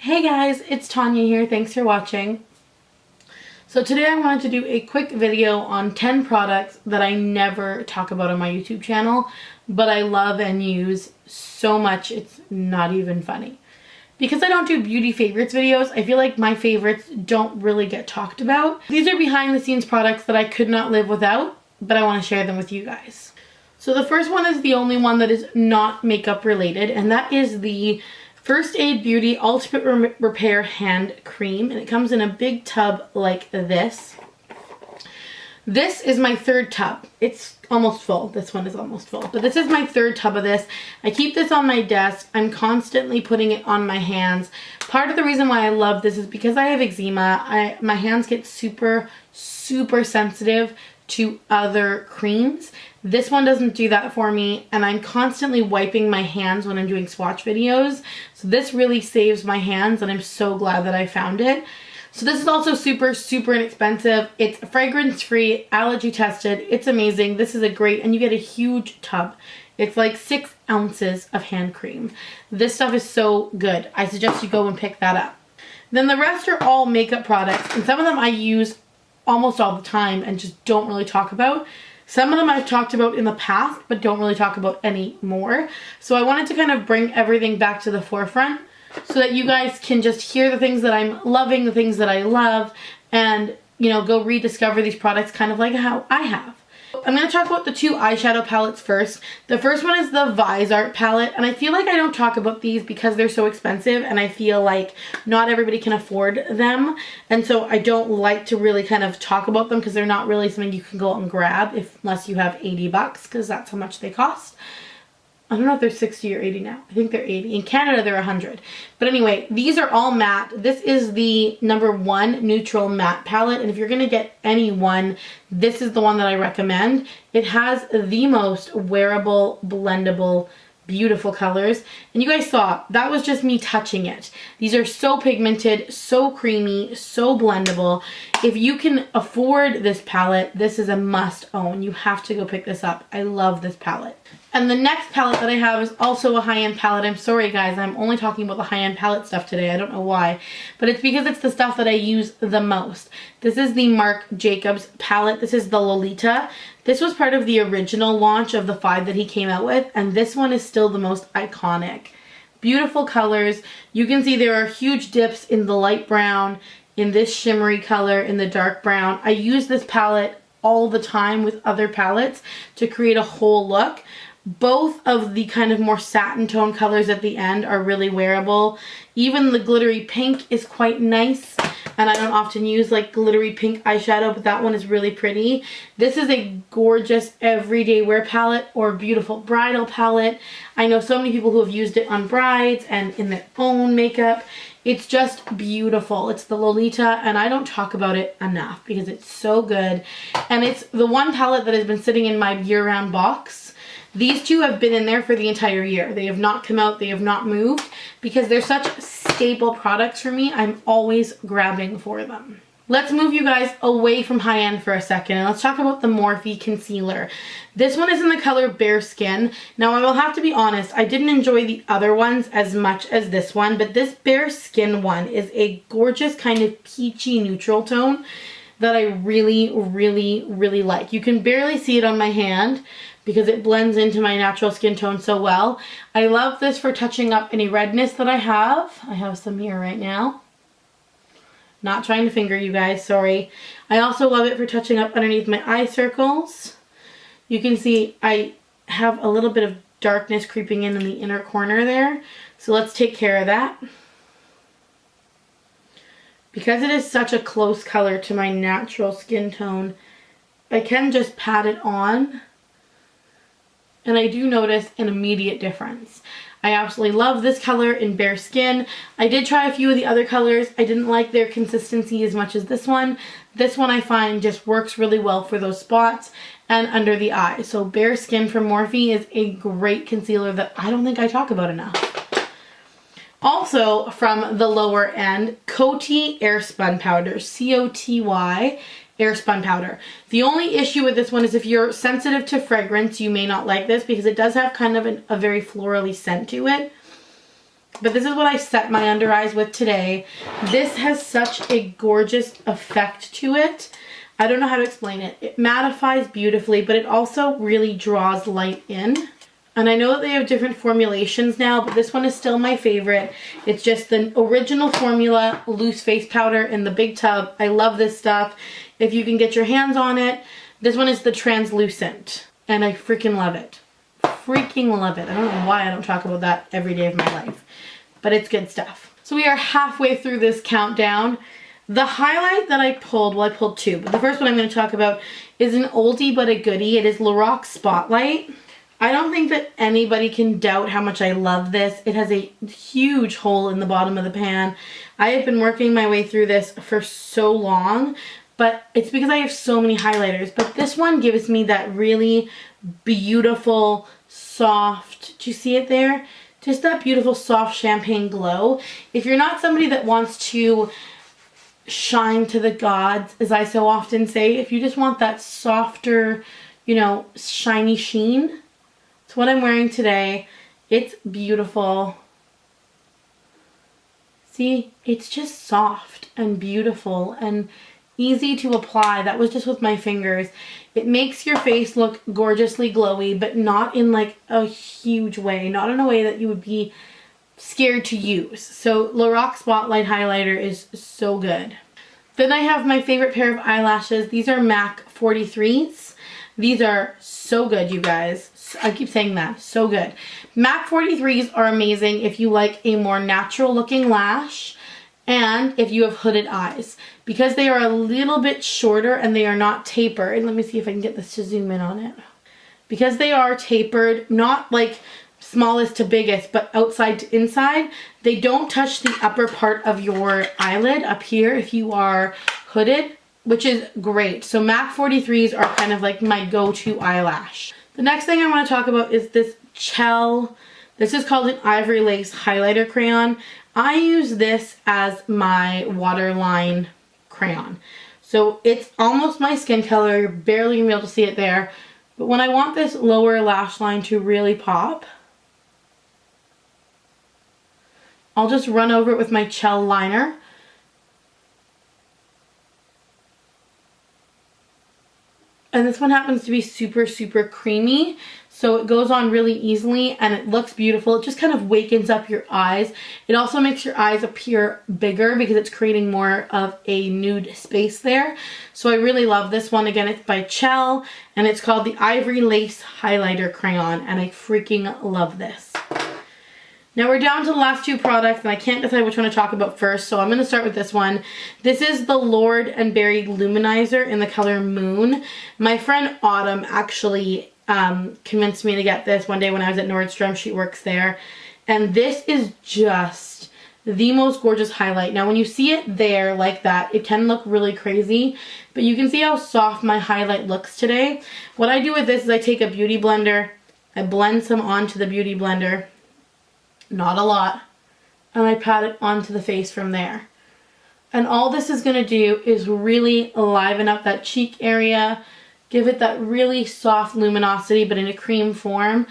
Hey guys, it's Tanya here. Thanks for watching. So today I wanted to do a quick video on 10 products that I never talk about on my YouTube channel, but I love and use so much it's not even funny. Because I don't do beauty favorites videos, I feel like my favorites don't really get talked about. These are behind the scenes products that I could not live without, but I want to share them with you guys. So the first one is the only one that is not makeup related, and that is the First Aid Beauty Ultimate Repair Hand Cream, and it comes in a big tub like this. This is my third tub. It's almost full. This one is almost full, but this is my third tub of this. I keep this on my desk. I'm constantly putting it on my hands. Part of the reason why I love this is because I have eczema. My hands get super sensitive to other creams. This one doesn't do that for me, and I'm constantly wiping my hands when I'm doing swatch videos. So this really saves my hands, and I'm so glad that I found it. So this is also super inexpensive. It's fragrance free, allergy tested. It's amazing. This is a great, and you get a huge tub. It's like 6 ounces of hand cream. This stuff is so good. I suggest you go and pick that up. Then the rest are all makeup products, and some of them I use almost all the time and just don't really talk about. Some of them I've talked about in the past but don't really talk about anymore. So I wanted to kind of bring everything back to the forefront so that you guys can just hear the things that I'm loving, the things that I love, and, you know, go rediscover these products kind of like how I have. I'm going to talk about the 2 eyeshadow palettes first. The first one is the Vise Art palette, and I feel like I don't talk about these because they're so expensive, and I feel like not everybody can afford them, and so I don't like to really kind of talk about them because they're not really something you can go out and grab unless you have 80 bucks, because that's how much they cost. I don't know if they're 60 or 80 now. I think they're 80. In Canada, they're 100. But anyway, these are all matte. This is the #1 neutral matte palette. And if you're going to get any one, this is the one that I recommend. It has the most wearable, blendable, beautiful colors. And you guys saw, that was just me touching it. These are so pigmented, so creamy, so blendable. If you can afford this palette, this is a must own. You have to go pick this up. I love this palette. And the next palette that I have is also a high-end palette. I'm sorry guys, I'm only talking about the high-end palette stuff today. I don't know why, but it's because it's the stuff that I use the most. This is the Marc Jacobs palette. This is the Lolita. This was part of the original launch of the 5 that he came out with, and this one is still the most iconic. Beautiful colors. You can see there are huge dips in the light brown, in this shimmery color, in the dark brown. I use this palette all the time with other palettes to create a whole look. Both of the kind of more satin tone colors at the end are really wearable. Even the glittery pink is quite nice, and I don't often use like glittery pink eyeshadow, but that one is really pretty. This is a gorgeous everyday wear palette or beautiful bridal palette. I know so many people who have used it on brides and in their own makeup. It's just beautiful. It's the Lolita, and I don't talk about it enough because it's so good. And it's the one palette that has been sitting in my year-round box. These 2 have been in there for the entire year. They have not come out, they have not moved, because they're such staple products for me. I'm always grabbing for them. Let's move you guys away from high-end for a second, and let's talk about the Morphe Concealer. This one is in the color Bare Skin. Now, I will have to be honest, I didn't enjoy the other ones as much as this one, but this Bare Skin one is a gorgeous kind of peachy neutral tone that I really like. You can barely see it on my hand because it blends into my natural skin tone so well. I love this for touching up any redness that I have. I have some here right now. Not trying to finger you guys, sorry. I also love it for touching up underneath my eye circles. You can see I have a little bit of darkness creeping in the inner corner there. So let's take care of that. Because it is such a close color to my natural skin tone, I can just pat it on, and I do notice an immediate difference. I absolutely love this color in Bare Skin. I did try a few of the other colors. I didn't like their consistency as much as this one. This one I find just works really well for those spots and under the eye. So Bare Skin from Morphe is a great concealer that I don't think I talk about enough. Also from the lower end, Coty Airspun Powder, C-O-T-Y Airspun Powder. The only issue with this one is if you're sensitive to fragrance, you may not like this because it does have kind of a very florally scent to it. But this is what I set my under eyes with today. This has such a gorgeous effect to it. I don't know how to explain it. It mattifies beautifully, but it also really draws light in. And I know that they have different formulations now, but this one is still my favorite. It's just the original formula, loose face powder in the big tub. I love this stuff. If you can get your hands on it. This one is the translucent, and I freaking love it. Freaking love it. I don't know why I don't talk about that every day of my life, but it's good stuff. So we are halfway through this countdown. The highlight that I pulled, well, I pulled two, but the first one I'm going to talk about is an oldie but a goodie. It is Lorac Spotlight. I don't think that anybody can doubt how much I love this. It has a huge hole in the bottom of the pan. I have been working my way through this for so long, but it's because I have so many highlighters. But this one gives me that really beautiful, soft, do you see it there? Just that beautiful, soft champagne glow. If you're not somebody that wants to shine to the gods, as I so often say, if you just want that softer, you know, shiny sheen, it's what I'm wearing today. It's beautiful. See, it's just soft and beautiful and easy to apply. That was just with my fingers. It makes your face look gorgeously glowy, but not in like a huge way. Not in a way that you would be scared to use. So Lorac Spotlight Highlighter is so good. Then I have my favorite pair of eyelashes. These are MAC 43s. These are so good, you guys. I keep saying that. So good. MAC 43s are amazing if you like a more natural looking lash and if you have hooded eyes. Because they are a little bit shorter and they are not tapered. Let me see if I can get this to zoom in on it. Because they are tapered, not like smallest to biggest, but outside to inside, they don't touch the upper part of your eyelid up here if you are hooded, which is great. So MAC 43s are kind of like my go-to eyelash. The next thing I want to talk about is this Chell. This is called an Ivory Lace Highlighter Crayon. I use this as my waterline crayon. So it's almost my skin color. You're barely going to be able to see it there. But when I want this lower lash line to really pop, I'll just run over it with my Chell liner. And this one happens to be super, super creamy. So it goes on really easily and it looks beautiful. It just kind of wakens up your eyes. It also makes your eyes appear bigger because it's creating more of a nude space there. So I really love this one. Again, it's by Chell and it's called the Ivory Lace Highlighter Crayon and I freaking love this. Now we're down to the last two products and I can't decide which one to talk about first, so I'm going to start with this one. This is the Lord & Berry Luminizer in the color Moon. My friend Autumn actually convinced me to get this one day when I was at Nordstrom. She works there. And this is just the most gorgeous highlight. Now when you see it there like that, it can look really crazy, but you can see how soft my highlight looks today. What I do with this is I take a beauty blender, I blend some onto the beauty blender. Not a lot, and I pat it onto the face from there. And all this is going to do is really liven up that cheek area, give it that really soft luminosity but in a cream form.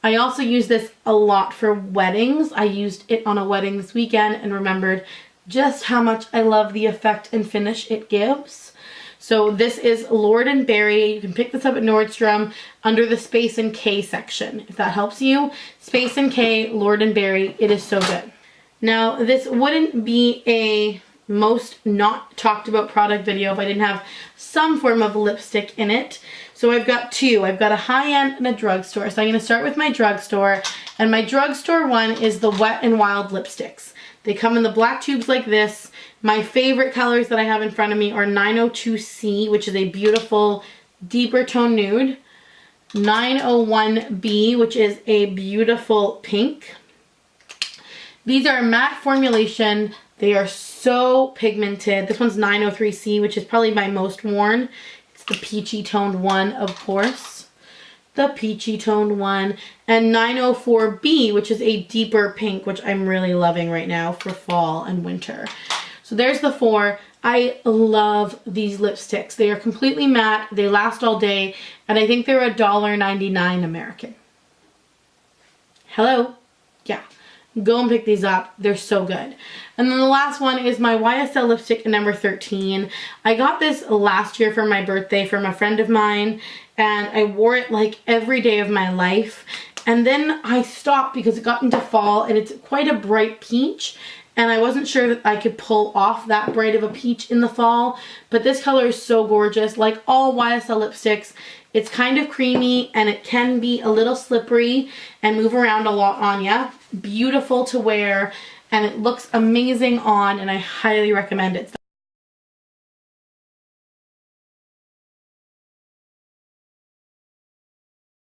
I also use this a lot for weddings. I used it on a wedding this weekend and remembered just how much I love the effect and finish it gives. So this is Lord & Berry. You can pick this up at Nordstrom under the Space & K section, if that helps you. Space & K, Lord & Berry. It is so good. Now, this wouldn't be a most not talked about product video if I didn't have some form of lipstick in it. So I've got two. I've got a high-end and a drugstore. So I'm going to start with my drugstore. And my drugstore one is the Wet n Wild lipsticks. They come in the black tubes like this. My favorite colors that I have in front of me are 902C, which is a beautiful deeper tone nude. 901B, which is a beautiful pink. These are matte formulation. They are so pigmented. This one's 903C, which is probably my most worn. It's the peachy toned one, of course. The peachy toned one. And 904B, which is a deeper pink, which I'm really loving right now for fall and winter. So there's the four. I love these lipsticks. They are completely matte. They last all day. And I think they're $1.99 American. Hello? Yeah. Go and pick these up. They're so good. And then the last one is my YSL lipstick number 13. I got this last year for my birthday from a friend of mine, and I wore it like every day of my life. And then I stopped because it got into fall, and it's quite a bright peach, and I wasn't sure that I could pull off that bright of a peach in the fall. But this color is so gorgeous. Like all YSL lipsticks, it's kind of creamy, and it can be a little slippery and move around a lot on ya. Beautiful to wear, and it looks amazing on, and I highly recommend it.